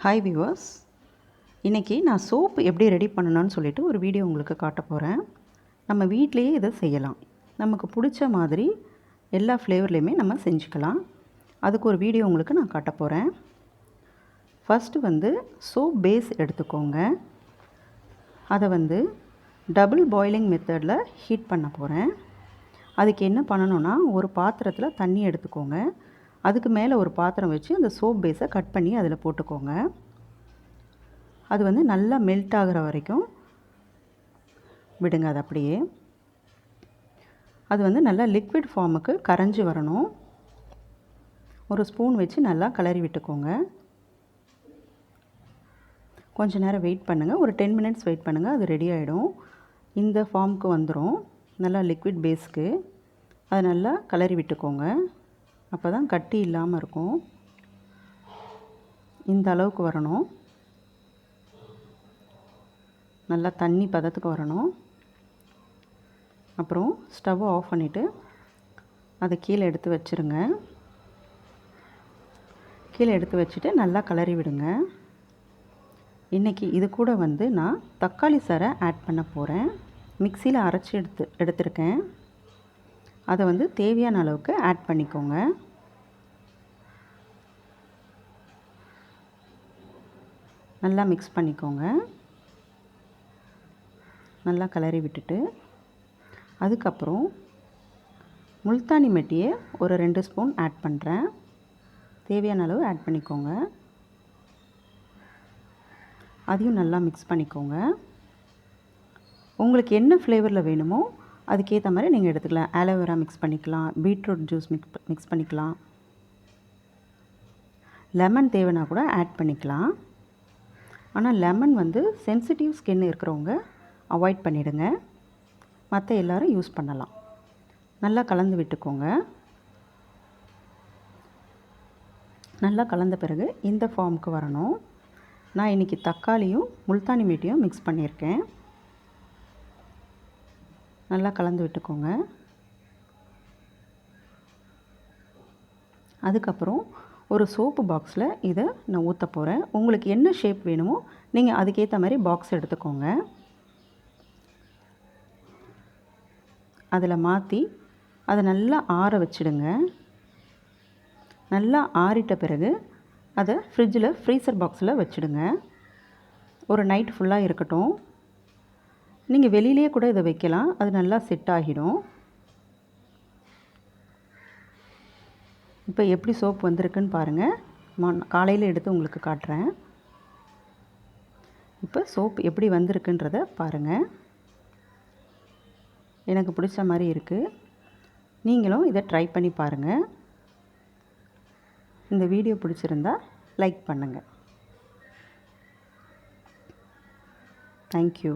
Hi viewers, இன்றைக்கி நான் soap எப்படி ரெடி பண்ணணும்னு சொல்லிட்டு ஒரு வீடியோ உங்களுக்கு காட்ட போகிறேன். நம்ம வீட்டிலையே இதை செய்யலாம். நமக்கு பிடிச்ச மாதிரி எல்லா ஃப்ளேவர்லேயுமே நம்ம செஞ்சுக்கலாம். அதுக்கு ஒரு வீடியோ உங்களுக்கு நான் காட்ட போகிறேன். ஃபஸ்ட்டு சோப் பேஸ் எடுத்துக்கோங்க. அதை டபுள் பாயிலிங் மெத்தடில் ஹீட் பண்ண போகிறேன். அதுக்கு என்ன பண்ணணுன்னா, ஒரு பாத்திரத்தில் தண்ணி எடுத்துக்கோங்க. அதுக்கு மேலே ஒரு பாத்திரம் வச்சு அந்த சோப் பேஸை கட் பண்ணி அதில் போட்டுக்கோங்க. அது நல்லா மெல்ட் ஆகிற வரைக்கும் விடுங்க. அது அப்படியே அது நல்லா லிக்விட் ஃபார்முக்கு கரைஞ்சி வரணும். ஒரு ஸ்பூன் வச்சு நல்லா கிளறி விட்டுக்கோங்க. கொஞ்ச நேரம் வெயிட் பண்ணுங்கள். ஒரு 10 மினிட்ஸ் வெயிட் பண்ணுங்கள். அது ரெடி ஆகிடும். இந்த ஃபார்முக்கு வந்துடும். நல்லா லிக்விட் பேஸ்க்கு அதை நல்லா கிளறி விட்டுக்கோங்க. அப்போ தான் கட்டி இல்லாமல் இருக்கும். இந்த அளவுக்கு வரணும். நல்லா தண்ணி பதத்துக்கு வரணும். அப்புறம் ஸ்டவ்வை ஆஃப் பண்ணிவிட்டு அதை கீழே எடுத்து வச்சுருங்க. கீழே எடுத்து வச்சுட்டு நல்லா கிளறி விடுங்க. இன்றைக்கி இது கூட நான் தக்காளி சாறை ஆட் பண்ண போகிறேன். மிக்சியில் அரைச்சி எடுத்துருக்கேன். அதை தேவையான அளவுக்கு ஆட் பண்ணிக்கோங்க. நல்லா மிக்ஸ் பண்ணிக்கோங்க. நல்லா கிளறி விட்டுட்டு அதுக்கப்புறம் முல்தானி மெட்டியை ஒரு 2 ஸ்பூன் ஆட் பண்ணுறேன். தேவையான அளவு ஆட் பண்ணிக்கோங்க. அதையும் நல்லா மிக்ஸ் பண்ணிக்கோங்க. உங்களுக்கு என்ன ஃப்ளேவரில் வேணுமோ அதுக்கேற்ற மாதிரி நீங்கள் எடுத்துக்கலாம். ஆலோவேரா மிக்ஸ் பண்ணிக்கலாம், பீட்ரூட் ஜூஸ் மிக்ஸ் பண்ணிக்கலாம், லெமன் தேவைன்னா கூட ஆட் பண்ணிக்கலாம். ஆனால் லெமன் சென்சிட்டிவ் ஸ்கின் இருக்கிறவங்க அவாய்ட் பண்ணிவிடுங்க. மற்ற எல்லோரும் யூஸ் பண்ணலாம். நல்லா கலந்து விட்டுக்கோங்க. நல்லா கலந்த பிறகு இந்த ஃபார்முக்கு வரணும். நான் இன்றைக்கி தக்காளியும் முல்தானி மெட்டியும் மிக்ஸ் பண்ணியிருக்கேன். நல்லா கலந்து விட்டுக்கோங்க. அதுக்கப்புறம் ஒரு சோப்பு பாக்ஸில் இதை நான் ஊற்ற போகிறேன். உங்களுக்கு என்ன ஷேப் வேணுமோ நீங்கள் அதுக்கேற்ற மாதிரி பாக்ஸ் எடுத்துக்கோங்க. அதில் மாற்றி அதை நல்லா ஆற வச்சிடுங்க. நல்லா ஆறிட்ட பிறகு அதை ஃப்ரீசர் பாக்ஸில் வச்சுடுங்க. ஒரு நைட் ஃபுல்லாக இருக்கட்டும். நீங்கள் வெளியிலே கூட இதை வைக்கலாம். அது நல்லா செட் ஆகிடும். இப்போ எப்படி சோப் வந்திருக்குன்னு பாருங்கள். காலையில் எடுத்து உங்களுக்கு காட்டுறேன். இப்போ சோப் எப்படி வந்திருக்குன்றதை பாருங்கள். எனக்கு பிடிச்ச மாதிரி இருக்குது. நீங்களும் இதை ட்ரை பண்ணி பாருங்கள். இந்த வீடியோ பிடிச்சிருந்தா லைக் பண்ணுங்கள். தேங்க்யூ.